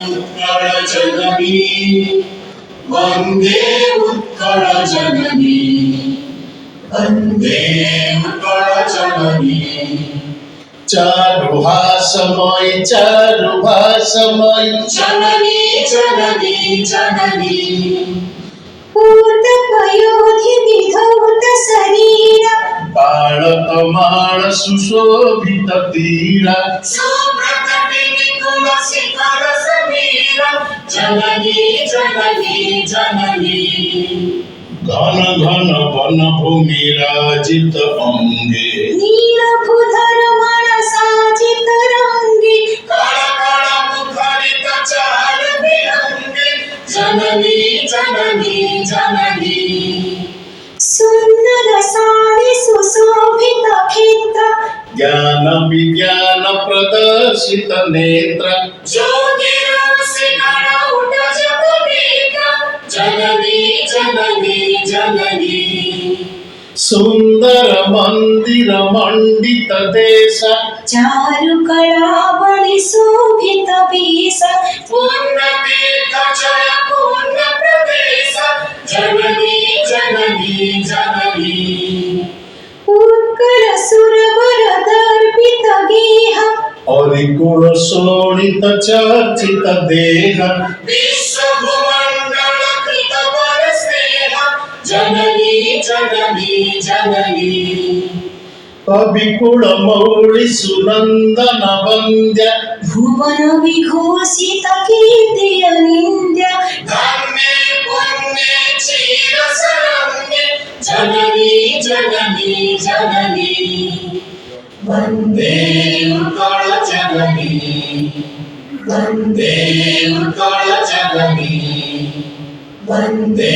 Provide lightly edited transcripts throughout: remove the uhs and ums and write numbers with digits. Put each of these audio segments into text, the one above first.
उत्कल जननी वंदे उत्कल जननी वंदे उत्कल जननी चारुहासमय जननी जननी जननी पूतपयोधि विधौत शरीर बालकमाण सुशोभित तीरा शिखर समीर जननी जननी जननी घन घन वन भूमि राजित अंगे नीलभूधर मनसाजित रंगे कण कण मुखरित चार विहंगे जननी जननी जननी सुंदर सारि सुशोभित क्षेत्र ज्ञान विज्ञान प्रदर्शित नेत्र जननी जननी जननी सुंदर मंदिर मंडित देश चारु कला बलि शोभित वेश पूर्ण तीर्थ जय पूर्ण प्रदेश जननी जननी जननी उत्कल सुरवर दर्पित गेह अरिकुल शोणित चर्चित देह विश्व भुमंडल कृत वर स्नेह जननी जननी जननी कविकुल मौळि सुनंदन वंद्य भुवन विघोषित कीर्ति अनिंद्य धन्ये पुण्ये चिर शरण्ये जननी जननी जननी वंदे उत्कल जननी वंदे उत्कल जननी वंदे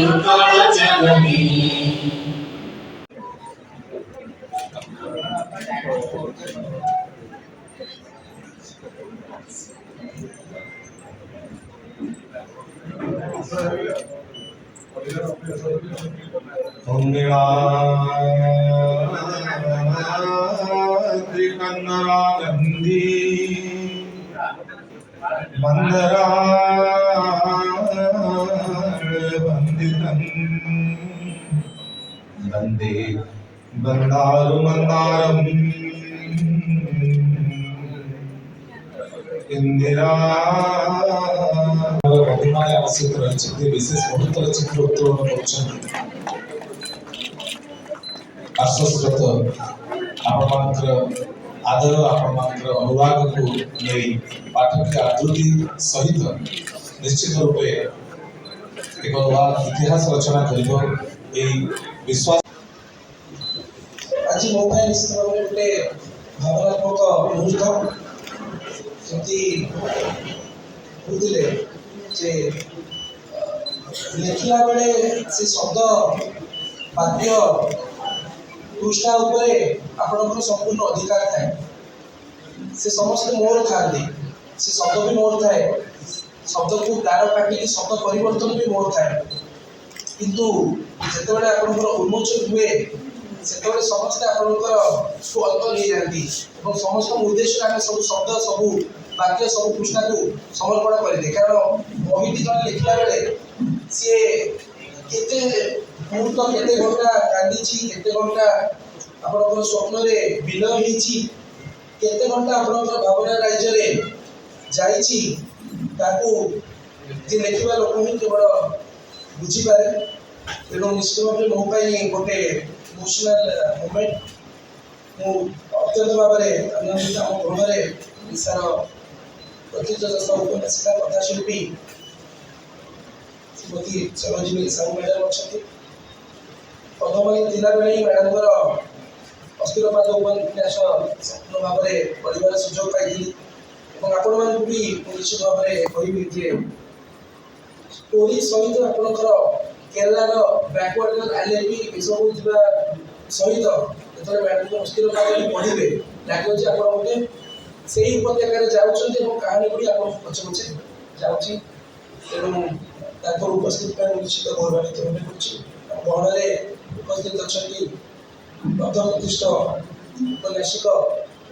उत्कल जननी त्रिकन्नरा गंधी मंदरा वंदितम् वंदे बंदारु मंदारम् इंदिरा प्रतिमाय आसित रहित विशेष मुहूर्तर चित्र उत्तोलन करुछन्ति आश्वस्त आपणमानकर आदर आपणमानकर अनुराग को नहीं पाठक के आदृति सहित निश्चित रूपे एक नवा इतिहास रचना करिब एई विश्वास आज मो निश्चित भाव गोटे भावनात्मक मुहूर्त जमी बुझे जे लिखला बेले से शब्द वाक्य पृष्ठा उपरे आपणकर संपूर्ण अधिकार थाए से समस्त मोर था से शब्द भी मोर थाए शब्द को गार काटिक शब्द परिवर्तन भी मोर थाए किंतु जितेबाला आपणकर उन्मोचन हुए से समस्ते आपणकर अल्प नहीं जाती समस्त उद्देश्य आम सब शब्द सब वाक्य सब पृष्ठा को समर्पण करें कारण बहीटी जन लिखला बेले सी केते मुहूर्त केते घंटा कांदी केते घंटा आपणकर स्वप्न विलय होती केते घंटा आपणकर भावना राज्य रे जाइछि ताकू जे लिखिबा लोक ही केवल बुझी पारे तेणु निश्चित भाव मो गोटे इमोशनल मोमेंट मु अत्यंत भाव में आनंदित आम गृह ओडार प्रतिष्ठित उपन्यासिका कथाशिल्पी श्रीमती सरोजिनी साहू मैडम अच्छा प्रथम जिला बेले ही मैडम अस्थिरपाद उपन्यास संपूर्ण भाव में पढ़ार सुजोग पाई आपण मैं भी निश्चित भाव में कहबी जे स्टोरी सहित आपणकर केरलार बैकवर्ड आईलैंड सब सहित जो मैडम अस्थिर भाव में पढ़े लगे आप गोटे से उपत्यकार जाऊँच कहानी गुड़ी आप पचे पचे जाऊँगी तेणु उपस्थित निश्चित गौरवान्वित मने गहन उपस्थित अच्छा प्रतिष्ठित उपन्यासिक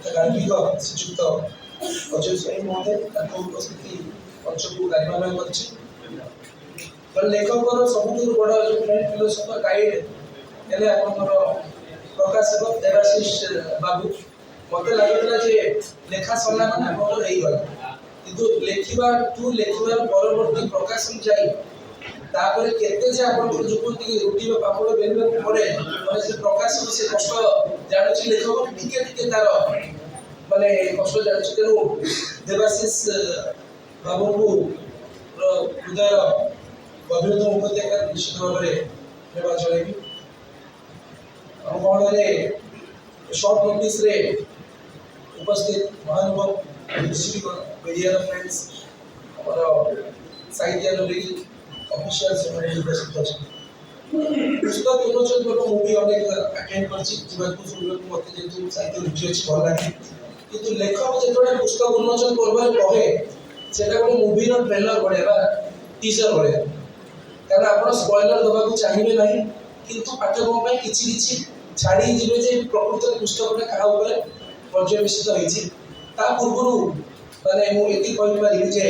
गार्भिक श्रीजुक्त अजय स्वाई महोदय उपस्थिति ମଞ୍ଚକୁ ଗାରିମାମୟ କରିଛି। ତ ଲେଖକର ସବୁଠୁ ବଡ଼ ଯେଉଁ ମେନ୍ ଫିଲୋସଫର ଗାଇଡ୍ ହେଲେ ଆପଣଙ୍କର ପ୍ରକାଶକ ଦେବାଶିଷ ବାବୁ। ମୋତେ ଲାଗୁଥିଲା ଯେ ଲେଖା ସରିଲା ମାନେ ଆପଣଙ୍କର ହେଇଗଲା, କିନ୍ତୁ ଲେଖିବାର ପରବର୍ତ୍ତୀ ପ୍ରକାଶନ ଯାଇ ତାପରେ କେତେ ଯେ ଆପଣଙ୍କର ଯୋଉ କୁହନ୍ତି ରୁଟି ବା ପାପଡ଼ ବେଲିବାକୁ ପଡ଼େ, ମାନେ ସେ ପ୍ରକାଶନ ସେ କଷ୍ଟ ଜାଣୁଛି ଲେଖକ, ଟିକେ ଟିକେ ତାର ମାନେ କଷ୍ଟ ଜାଣୁଛି। ତେଣୁ ଦେବାଶିଷ ବାବୁଙ୍କୁ ହୃଦୟର ଗଭୀରତମ ଉପତ୍ୟକା ନିଶ୍ଚିତ ଭାବରେ ଧନ୍ୟବାଦ ଜଣାଇବି। ଆମ ଗହଣରେ ସର୍ଟ ନୋଟିସ୍ରେ ଉପସ୍ଥିତ ମହାନୁଭବ ଦୃଷ୍ଟିକୋଣ ମିଡ଼ିଆର ଫ୍ରେଣ୍ଡସ୍, ଆମର ସାହିତ୍ୟ ଲିଗ୍ ଅଫିସିଆଲ ସେମାନେ ଉପସ୍ଥିତ ଅଛନ୍ତି। ପୁସ୍ତକ ଉନ୍ମୋଚନ ପର୍ବ ମୁଁ ବି ଅନେକ ଆଟେଣ୍ଡ କରିଛି, ଯିବାକୁ ଶୁଣିବାକୁ ମୋତେ ଯେହେତୁ ସାହିତ୍ୟ ରୁଚି ଅଛି ଭଲ ଲାଗେ। କିନ୍ତୁ ଲେଖକ ଯେତେବେଳେ ପୁସ୍ତକ ଉନ୍ମୋଚନ ପର୍ବରେ କହେ ସେଟା ଗୋଟେ ମୁଭିର ଟ୍ରେଲର ଭଳିଆ ବା ଟିଜର ଭଳିଆ, କାରଣ ଆପଣ ସ୍ପଏଲର ଦେବାକୁ ଚାହିଁବେ ନାହିଁ, କିନ୍ତୁ ପାଠକଙ୍କ ପାଇଁ କିଛି କିଛି ଛାଡ଼ି ଯିବେ ଯେ ପ୍ରକୃତରେ ପୁସ୍ତକଟା କାହା ଉପରେ ପର୍ଯ୍ୟବେସିତ ହେଇଛି। ତା ପୂର୍ବରୁ ମାନେ ମୁଁ ଏତିକି କହିପାରିବି ଯେ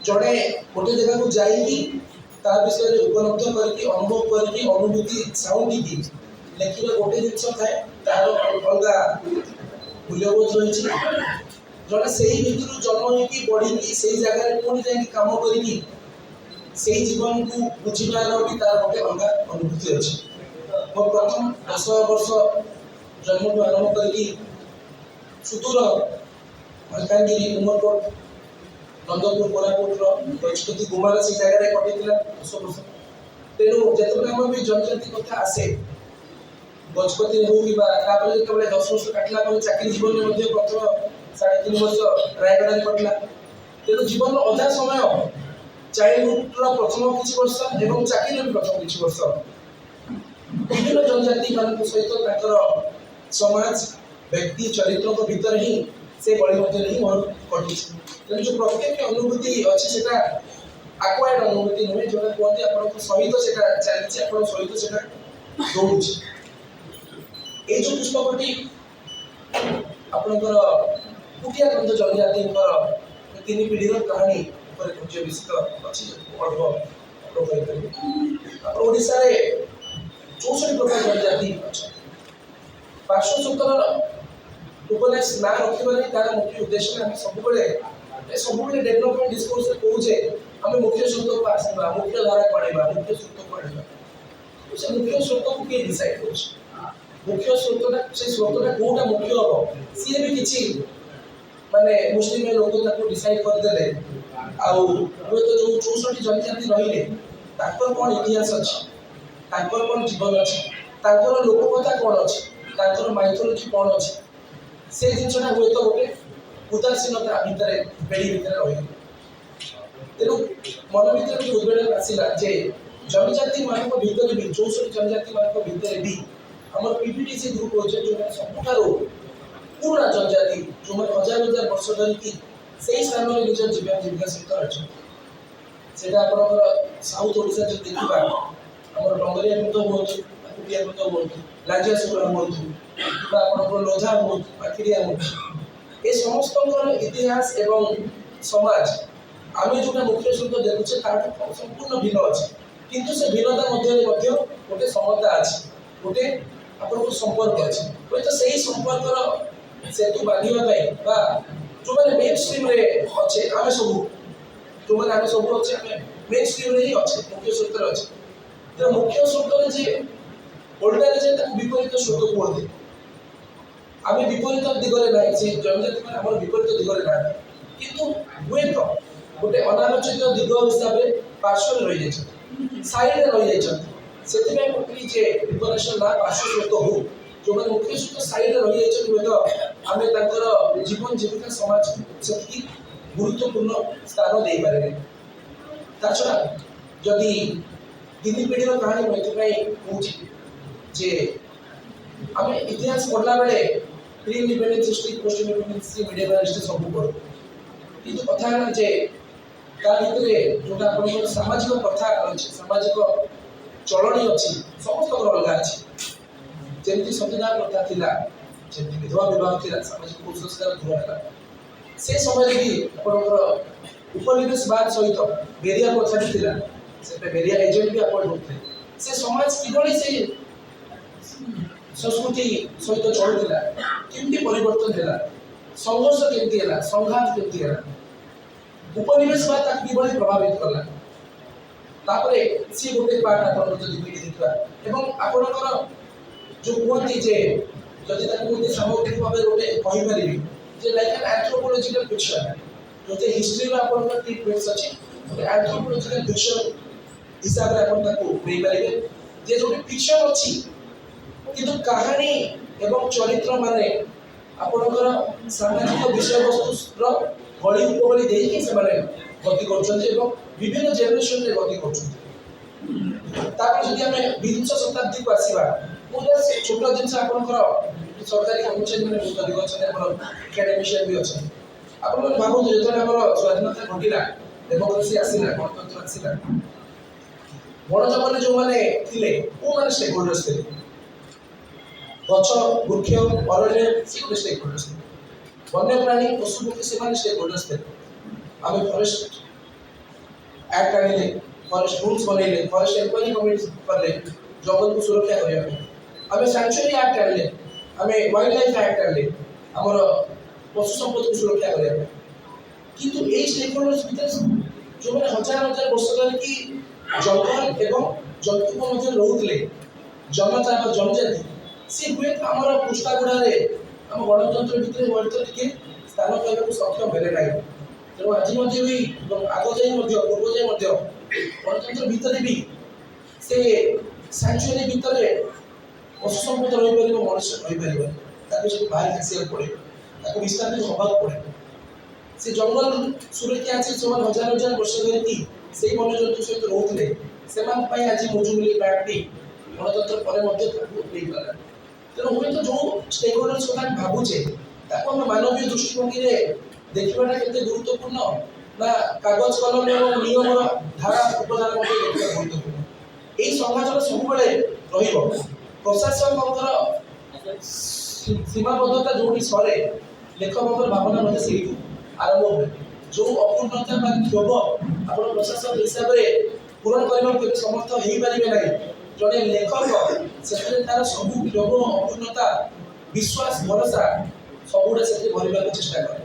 ଜଣେ ଗୋଟେ ଜାଗାକୁ ଯାଇକି ତା ବିଷୟରେ ଉପଲବ୍ଧ କରିକି ଅନୁଭବ କରିକି ଅନୁଭୂତି ସାଉଁଟିକି ଲେଖିବା ଗୋଟେ ଜିନିଷ ଥାଏ, ତାର ଅଲଗା ମୂଲ୍ୟବୋଧ ରହିଛି। ଜଣେ ସେଇ ଭିତରୁ ଜନ୍ମ ହେଇକି ବଢ଼ିକି ସେଇ ଜାଗାରେ ପୁଣି ଯାଇକି କାମ କରିକି ସେଇ ଜୀବନକୁ ବୁଝିବାର ବି ତାର ଗୋଟେ ଅଲଗା ଅନୁଭୂତି ଅଛି। ମୋ ପ୍ରଥମ 10 ବର୍ଷ ଜନ୍ମଠୁ ଆରମ୍ଭ କରିକି ସୁଦୂର ମାଲକାନଗିରି, ଉମରକୋଟ, ନନ୍ଦପୁର, କୋରାପୁଟର ଗଜପତି, ଗୁମାର ସେଇ ଜାଗାରେ କଟିଥିଲା 10 ବର୍ଷ। ତେଣୁ ଯେତେବେଳେ ଆମର ବି ଜନଜାତି କଥା ଆସେ, ଗଜପତିରେ ହଉ କିମ୍ବା ତାପରେ ଯେତେବେଳେ 10 ବର୍ଷ କାଟିଲା ପରେ ଚାକିରି ଜୀବନରେ ମଧ୍ୟ ପ୍ରଥମ 3.5 ବର୍ଷ ରାୟଗଡ଼ାରେ କଟିଲା। ତେଣୁ ଜୀବନର ଅଧା ସମୟ ଚାଇଲ୍ଡହୁଡର ପ୍ରଥମ କିଛି ବର୍ଷ ଏବଂ ଚାକିରିର ବି ପ୍ରଥମ କିଛି ବର୍ଷ ବିଭିନ୍ନ ଜନଜାତିମାନଙ୍କ ସହିତ ତାଙ୍କର ସମାଜ, ବ୍ୟକ୍ତି, ଚରିତ୍ରଙ୍କ ଭିତରେ ହିଁ ସେ ଗଳି ମଧ୍ୟରେ ହିଁ ମୋର କଟିଛି। ତେଣୁ ଯେଉଁ ପ୍ରତ୍ୟେକ ଅନୁଭୂତି ଅଛି ସେଟା ଆକ୍ୱାର୍ଡ ଅନୁଭୂତି ନୁହେଁ, ଯେଉଁଟା କୁହନ୍ତି ଆପଣଙ୍କ ସହିତ ସେଟା ଚାଲିଛି, ଆପଣଙ୍କ ସହିତ ସେଟା ଦୌଡ଼ୁଛି। ଏଇ ଯେଉଁ ପୁସ୍ତକଟି ଆପଣଙ୍କର କୁଟିଆକନ୍ଧ ଜନଜାତିଙ୍କର 3 ପିଢ଼ିର କାହାଣୀ ଉପରେ ପର୍ଯ୍ୟବେସିତ ଅଛି, ଅଳ୍ପ କହିପାରିବେ। ଆପଣ ଓଡ଼ିଶାରେ 64 ପ୍ରକାର ଜନଜାତି ଅଛନ୍ତି। ପାର୍ଶ୍ୱସ୍ୱତର ଉପନ୍ୟାସ ନାଁ ରଖିବା ନାହିଁ ତାର ମୁଖ୍ୟ ଉଦ୍ଦେଶ୍ୟ ଆମେ ସବୁବେଳେ ଡେଭଲପମେଣ୍ଟ ଡିସ୍କୋର୍ସରେ କହୁଛେ ଆମେ ମୁଖ୍ୟ ସ୍ରୋତକୁ ଆସିବା, ମୁଖ୍ୟ ଧାରାକୁ ଆଣିବା, ମୁଖ୍ୟ ସ୍ରୋତକୁ ଆଣିବା। ସେ ମୁଖ୍ୟ ସ୍ରୋତକୁ କିଏ ଡିସାଇଡ୍ କରୁଛି? ମୁଖ୍ୟ ସ୍ରୋତଟା ସେ ସ୍ରୋତଟା କୋଉଟା ମୁଖ୍ୟ ହବ ସିଏ ବି କିଛି ମାନେ ମୁସଲିମ ଲୋକ ତାକୁ ଡିସାଇଡ୍ କରିଦେଲେ। ଆଉ ହୁଏତ ଯୋଉ 64 ଜନଜାତି ରହିଲେ ତାଙ୍କର କ'ଣ ଇତିହାସ ଅଛି, ତାଙ୍କର କ'ଣ ଜୀବନ ଅଛି, ତାଙ୍କର ଲୋକକଥା କ'ଣ ଅଛି, ତାଙ୍କର ମାଇଥୋଲୋଜି କ'ଣ ଅଛି, ସେ ଜିନିଷଟା ହୁଏତ ଗୋଟେ ଉଦାସୀନତା ଭିତରେ ବେଡ଼ି ଭିତରେ ରହିବ। ତେଣୁ ମନ ଭିତରେ ବି ଉଦ୍ବେଳନ ଆସିଲା ଯେ ଜନଜାତିମାନଙ୍କ ଭିତରେ ବି 64 ଜନଜାତିମାନଙ୍କ ଭିତରେ ବି ଆମର PPTC ଗ୍ରୁପ ଅଛି, ଯେଉଁମାନେ ସବୁଠାରୁ ପୁରୁଣା ଜନଜାତି, ଯେଉଁମାନେ ହଜାର ହଜାର ବର୍ଷ ଧରିକି ସେଇ ସ୍ଥାନରେ ନିଜ ଜୀବିକା ସହିତ ଅଛନ୍ତି। ସେଇଟା ଆପଣଙ୍କର ସାଉଥ ଓଡ଼ିଶା ଯଦି ଦେଖିବା, ଆମର ଡଙ୍ଗରିଆ ବୃନ୍ଦ ହୁଅନ୍ତୁ, କୁଟିଆ ବୃନ୍ଦ ହୁଅନ୍ତୁ, ଲାଞ୍ଜିଆସୁର ହୁଅନ୍ତୁ, କିମ୍ବା ଆପଣଙ୍କର ଲୋଧା ହୁଅନ୍ତୁ, ପାଖିରିଆ ହୁଅନ୍ତୁ, ଏ ସମସ୍ତଙ୍କର ଇତିହାସ ଏବଂ ସମାଜ ଆମେ ଯେଉଁଟା ମୁଖ୍ୟ ସ୍ରୋତ ଦେଖୁଛେ ତାଠୁ ସମ୍ପୂର୍ଣ୍ଣ ଭିନ୍ନ ଅଛି। କିନ୍ତୁ ସେ ଭିନ୍ନତା ମଧ୍ୟରେ ମଧ୍ୟ ଗୋଟେ ସମତା ଅଛି, ଗୋଟେ ଆପଣଙ୍କର ସମ୍ପର୍କ ଅଛି। ହୁଏତ ସେଇ ସମ୍ପର୍କର ସେତୁ ବାନ୍ଧିବା ପାଇଁ ବା ଯେଉଁମାନେ ମେନ୍ ଷ୍ଟ୍ରିମ୍ରେ ଅଛେ ଆମେ ସବୁ ଅଛେ, ଆମେ ମେନ୍ ଷ୍ଟ୍ରିମ୍ରେ ହିଁ ଅଛେ, ମୁଖ୍ୟ ସ୍ରୋତରେ ଅଛେ। ତେଣୁ ମୁଖ୍ୟ ସ୍ରୋତରେ ଯେ ଓଲଟାରେ ଯେ ତାକୁ ବିପରୀତ ସ୍ରୋତ କୁହନ୍ତି, ଆମେ ବିପରୀତ ଦିଗରେ ନାହିଁ, ସେ ଜନଜାତିମାନେ ଆମର ବିପରୀତ ଦିଗରେ ନାହାନ୍ତି, କିନ୍ତୁ ହୁଏତ ଗୋଟେ ଅନାଲୋଚିତ ଦିଗ ହିସାବରେ ପାର୍ଶ୍ୱରେ ରହିଯାଇଛନ୍ତି, ସାଇଡରେ ରହିଯାଇଛନ୍ତି। ସେଥିପାଇଁ ମୁଁ କହିଲି ଯେ ପ୍ରିପାରେସନ୍ ନା ପାର୍ଶ୍ୱ ସ୍ରୋତ ହଉ, ଯେଉଁମାନେ ମୁଖ୍ୟ ସ୍ରୋତ ସାଇଡରେ ରହିଯାଇଛନ୍ତି ହୁଏତ ଆମେ ତାଙ୍କର ଜୀବନ ଜୀବିକା ସମାଜକୁ ସେତିକି ଗୁରୁତ୍ୱପୂର୍ଣ୍ଣ ସ୍ଥାନ ଦେଇପାରିବେ। ତା ଛଡ଼ା ଯଦି 3 ପିଢ଼ିର କାହାଣୀ ମୁଁ ଏଥିପାଇଁ କହୁଛି ଯେ ଆମେ ଇତିହାସ ପଢ଼ିଲା ବେଳେ pre independence history, post independence history, medieval history ସବୁ ପଢ଼ୁ, କିନ୍ତୁ କଥା ହେଲା ଯେ ତା ଭିତରେ ଯେଉଁଟା ଆପଣଙ୍କର ସାମାଜିକ କଥା ଅଛି, ସାମାଜିକ ଚଳଣି ଅଛି, ସମସ୍ତଙ୍କର ଅଲଗା ଅଛି। ଯେମିତି ସତୀଦାହ ପ୍ରଥା ଥିଲା, ଯେମିତି ବିଧବା ବିବାହ ଥିଲା, ସାମାଜିକ କୁସଂସ୍କାର ଦୂର ହେଲା, से समय भी आपणकर उपनिवेशवाद सहित बेरिया प्रथा भी थिला से बेरिया एजेंट भी आपण होते से समाज किभଳି से संस्कृति सहित चलुला केमती परिवर्तन होला संघर्ष केमती होला संघात केमती होला उपनिवेशवाद ताकि किभଳି प्रभावित करला तापरे सी गोटे पार्ट आपण जदि देखिबा एवं आपणकर जो कहती जे जदि ताकि गोटे सामग्रिक भाव गोटे कहि परिबी जे लाइक एन एंथ्रोपोलॉजिकल फिक्शन जोते हिस्ट्री रो आपणकर ट्रीटमेंट्स अछि गोटे एंथ्रोपोलॉजिकल फिक्शन हिसाब रे आपण ताको नै परिबे जे जोटे फिक्शन अछि किंतु कहानी एवं चरित्र माने आपणकर सामाजिक विषय वस्तु रो गली उपगली देई के से माने गति करछन एवं विभिन्न जेनरेशन रे गति करछन तापर जदि हमें 20 शताब्दी को आसीबा मोला से छोट जिनस आपनकर सरकारी कर्मचारी माने बहुत अधिक अछन आपन एकेडमिशियन भी अछन आपन भाबो जेतने हमर स्वाधीनता घटिला डेमोक्रेसी आसीला गणतंत्र आसीला गणजमने जो माने थिले ओ माने स्टेक होल्डर्स थे गछ वृक्ष अरण्य से स्टेक होल्डर्स थे वन्य प्राणी पशु पक्षी से माने स्टेक होल्डर्स थे आमे फॉरेस्ट एक्ट आनिले फॉरेस्ट रूल्स बनेले फॉरेस्ट इंक्वायरी कमिटी करले जंगल को सुरक्षा करिया आमे सैंक्चुअरी एक्ट आनिले आमे वाइल्ड लाइफ एक्ट आनिले हमर पशु संपद को सुरक्षा करिया किंतु ए स्टेक होल्डर्स भीतर जो माने हजार हजार वर्ष धरि की जंगल एवं जंतु को मध्य रहुतले जनता और जनजाति से हुए हमर पुष्टागुड़ा रे हम गणतंत्र भीतर वर्त टिके स्थान पाइबा को सक्षम भेले नाही तेणु आज भी आग जाए पूर्व जाए गणतंत्र भितर भी से सैंक्चुअरी भितर पशु संपद रही पार मनुष्य रही पार बाहर आसा पड़े विस्तारित हवा पड़े से जंगल सुरक्षा अच्छे से हजार हजार वर्ष धरिकी से वन्य जंतु सहित रोकले से आज मजुमिली पार्टी गणतंत्र पर तेणु हूँ तो जो स्टेक होल्डर्स कथा भावुचे मानवीय दृष्टिभंगी देखिबाटा केते गुरुत्वपूर्ण ना कागज कलम एवं नियम धारा उपधारा मध्ये देखिबा गुरुत्वपूर्ण एई समाजर सब बेले रहिबो प्रशासनकर सीमाबद्धता जोडी सरे लेखककर भावना मध्ये सेही आरंभ होय जो अपूर्णता बा क्षोभ आपण प्रशासन हिसाब रे पूरण करबा केते समर्थ हेई परिबे नाही जने लेखक सेते तार सब क्षोभ अपूर्णता विश्वास भरोसा सबुडा सेते भरिबा चेष्टा करे